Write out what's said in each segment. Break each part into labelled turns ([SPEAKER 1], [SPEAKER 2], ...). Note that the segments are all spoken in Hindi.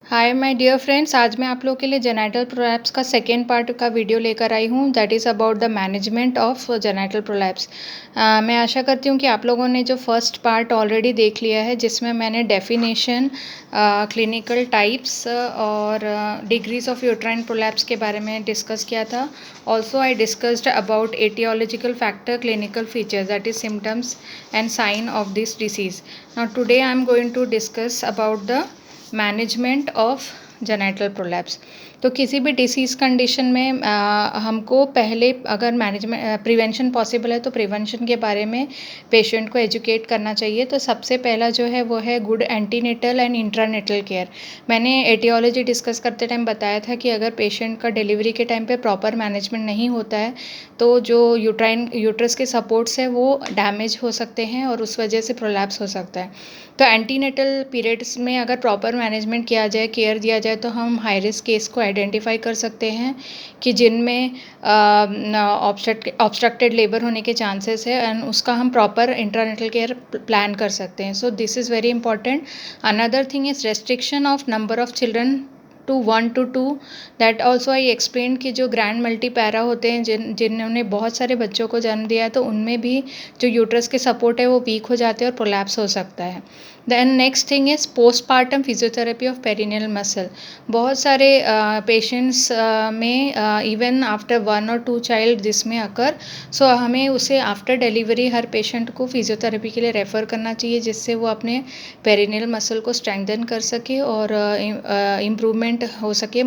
[SPEAKER 1] हाय माय डियर फ्रेंड्स, आज मैं आप लोग के लिए जेनाइटल प्रोलैप्स का सेकेंड पार्ट का वीडियो लेकर आई हूँ। That is about the management of genital prolapse. मैं आशा करती हूँ कि आप लोगों ने जो फर्स्ट पार्ट ऑलरेडी देख लिया है, जिसमें मैंने डेफिनेशन, क्लिनिकल टाइप्स और डिग्रीज ऑफ यूट्राइन प्रोलैप्स के बारे में डिस्कस किया था। Also I discussed about aetiological factor, clinical features, that is symptoms and sign of this disease. Now today I am going to discuss about the management of genital prolapse. तो किसी भी डिसीज़ कंडीशन में हमको पहले, अगर मैनेजमेंट प्रिवेंशन पॉसिबल है तो प्रिवेंशन के बारे में पेशेंट को एजुकेट करना चाहिए। तो सबसे पहला जो है वो है good antenatal and intranatal care. मैंने एटियोलॉजी डिस्कस करते टाइम बताया था कि अगर पेशेंट का डिलीवरी के टाइम पे प्रॉपर मैनेजमेंट नहीं होता है तो जो यूट्रस के सपोर्ट्स है वो डैमेज हो सकते हैं और उस वजह से प्रोलैप्स हो सकता है। तो एंटीनेटल पीरियड्स में अगर प्रॉपर मैनेजमेंट किया जाए, केयर दिया जाए, तो हम हाई रिस्क केस को आइडेंटिफाई कर सकते हैं कि जिनमें ऑब्स्ट्रक्टेड लेबर होने के चांसेस है, एंड उसका हम प्रॉपर इंट्रानेटल केयर प्लान कर सकते हैं। So this is very important. Another thing is restriction of number of children to 1 to 2। That also I explain कि जो ग्रैंड मल्टीपैरा होते हैं, जिन्होंने बहुत सारे बच्चों को जन्म दिया है, तो उनमें भी जो यूट्रस के सपोर्ट है वो वीक हो जाते हैं और प्रोलैप्स हो सकता है। Then next thing is postpartum physiotherapy of perineal muscle. बहुत सारे पेशेंट्स में इवन आफ्टर 1 or 2 चाइल्ड जिसमें अकर, सो हमें उसे आफ्टर डिलीवरी हर पेशेंट को फिजियोथेरेपी के लिए रेफ़र करना चाहिए, जिससे वो अपने पेरिनियल मसल को स्ट्रेंथन कर सके और इम्प्रूवमेंट हो सके,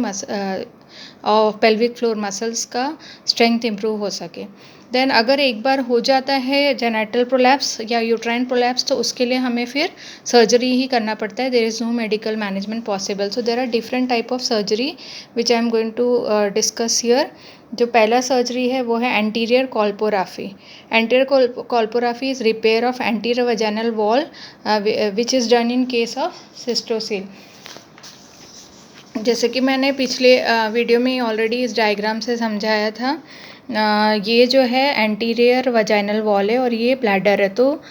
[SPEAKER 1] और पेल्विक फ्लोर मसल्स का स्ट्रेंथ इम्प्रूव हो सके। देन अगर एक बार हो जाता है जेनाइटल प्रोलैप्स या यूट्राइन प्रोलैप्स, तो उसके लिए हमें फिर सर्जरी ही करना पड़ता है। There is no medical management possible. So there are different type of surgery which I am going to discuss here. जो पहला सर्जरी है वो है anterior colporrhaphy. Anterior colporrhaphy is repair of anterior vaginal wall which is done in case of cystocele. जैसे कि मैंने पिछले वीडियो में ऑलरेडी इस डायग्राम से समझाया था, ये जो है एंटीरियर वजाइनल वॉल है और ये ब्लैडर है। तो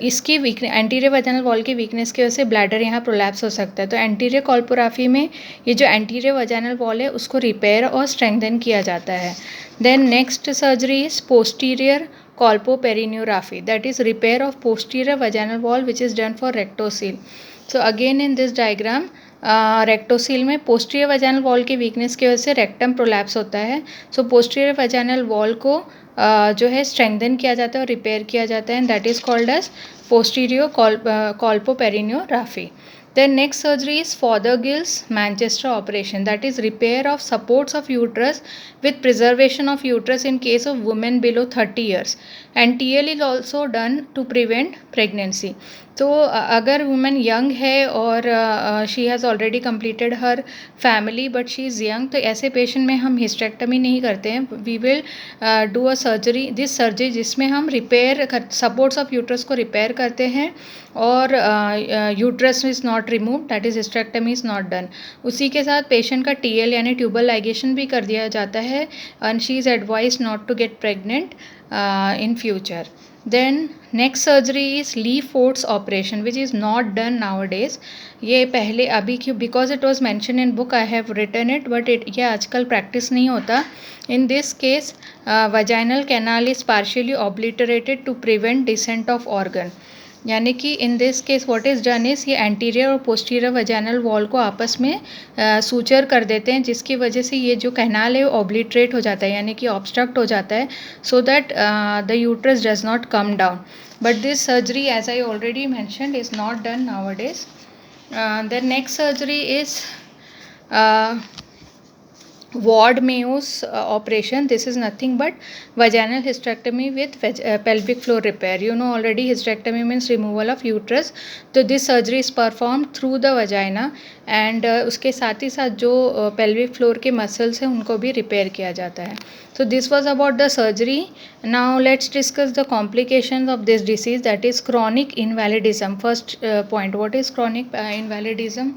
[SPEAKER 1] इसकी एंटीरियर वजाइनल वॉल की वीकनेस की वजह से ब्लैडर यहाँ प्रोलैप्स हो सकता है। तो एंटीरियर कॉल्पोराफी में ये जो एंटीरियर वजाइनल वॉल है उसको रिपेयर और स्ट्रेंथन किया जाता है। Then next surgery is posterior colpoperineorrhaphy, that is repair of posterior vaginal wall which is done for rectocele. So again in this diagram, rectocele में पोस्टीरियर वजाइनल वॉल की वीकनेस की वजह से रेक्टम प्रोलैप्स होता है। सो पोस्टीरियर वजाइनल वॉल को जो है स्ट्रेंथन किया जाता है और रिपेयर किया जाता है, and that is called as posterior colpoperineorrhaphy. Then next surgery is Fothergill's Manchester operation, that is repair of supports of uterus with preservation of uterus in case of women below 30 years, and TL is also done to prevent pregnancy. तो अगर वुमेन यंग है और she has already completed her family but she is young, तो ऐसे पेशेंट में हम हिस्टेक्टमी नहीं करते हैं। We will do a surgery, this surgery, जिसमें हम रिपेयर सपोर्ट्स ऑफ यूट्रस को रिपेयर करते हैं और uterus is not remove, that is hysterectomy is not done. उसी के साथ पेशेंट का TL यानी ट्यूबल लाइगेशन भी कर दिया जाता है, and she is advise not to get pregnant in future. Then next surgery is Lee Ford's operation which is not done nowadays. ये पहले अभी क्यों, because it was mentioned in book I have written it, but ये आजकल प्रैक्टिस नहीं होता। In this case vaginal canal is partially obliterated to prevent descent of organ। यानी कि in this case what is done is, ये एंटीरियर और पोस्टीरियर वजाइनल वॉल को आपस में सूचर कर देते हैं, जिसकी वजह से ये जो कैनाल है वो ऑब्लिटरेट हो जाता है, यानी कि ऑब्स्ट्रक्ट हो जाता है, so that the uterus does not come down. But this surgery, as I already mentioned, is not done nowadays. The next surgery is Ward Mayo's operation. This is nothing but vaginal hysterectomy with pelvic floor repair. You know already hysterectomy means removal of uterus. तो this surgery is performed through the vagina, and उसके साथ ही साथ जो pelvic floor के muscles हैं उनको भी repair किया जाता है. So this was about the surgery. Now let's discuss the complications of this disease, that is chronic invalidism. First point, what is chronic invalidism?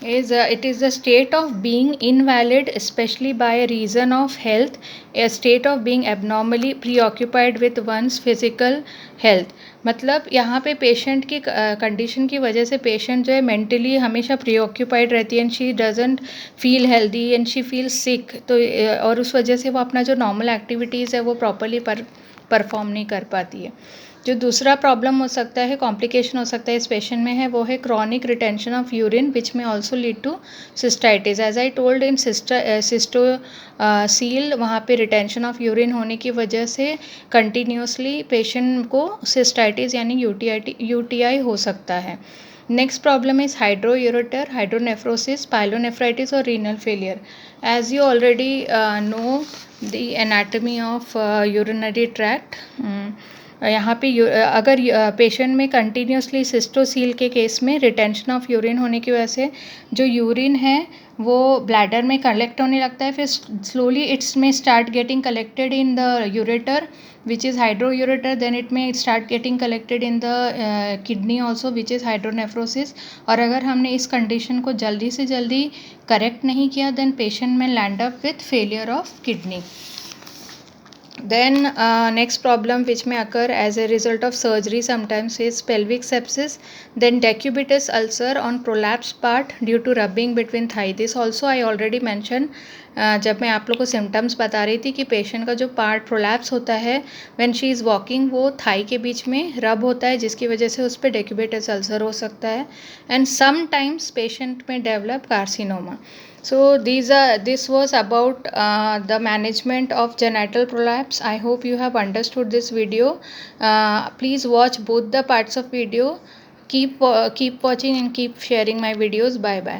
[SPEAKER 1] Is it is a state of being invalid, especially by reason of health, a state of being abnormally preoccupied with one's physical health. मतलब यहाँ पे पेशेंट की कंडीशन की वजह से पेशेंट जो है मेंटली हमेशा प्रीऑक्यूपाइड रहती है and she doesn't feel healthy and she feel sick, तो और उस वजह से वो अपना जो नॉर्मल एक्टिविटीज़ है वो प्रॉपरली परफॉर्म नहीं कर पाती है। जो दूसरा प्रॉब्लम हो सकता है, कॉम्प्लिकेशन हो सकता है इस पेशेंट में है, वो है chronic retention of urine which may also lead to cystitis. As I told in cystocele, वहाँ पे रिटेंशन ऑफ यूरिन होने की वजह से कंटिन्यूसली पेशेंट को सिस्टाइटिस यानी यूटीआई हो सकता है। Next problem is hydroureter, hydronephrosis, pyelonephritis और renal failure. As you already know the anatomy of urinary tract, यहाँ पे अगर पेशेंट में कंटिन्यूसली सिस्टोसील के केस में रिटेंशन ऑफ यूरिन होने की वजह से जो यूरिन है वो ब्लैडर में कलेक्ट होने लगता है, फिर स्लोली इट्स में start getting collected in the ureter which is hydroureter, then it may start getting collected in the kidney also which is hydronephrosis। और अगर हमने इस कंडीशन को जल्दी से जल्दी करेक्ट नहीं किया then patient may land up with failure of kidney। Then next problem which may occur as a result of surgery sometimes is pelvic sepsis, then decubitus ulcer on prolapsed part due to rubbing between thigh। This also I already mentioned जब मैं आप लोग को सिम्टम्स बता रही थी कि पेशेंट का जो पार्ट प्रोलैप्स होता है व्हेन शी इज़ वॉकिंग, वो थाई के बीच में रब होता है जिसकी वजह से उस पर डेक्यूबिटस अल्सर हो सकता है एंड समटाइम्स पेशेंट में develop carcinoma. So this was about the management of genital prolapse। I hope you have understood this video। Please watch both the parts of video। Keep watching and keep sharing my videos। Bye bye।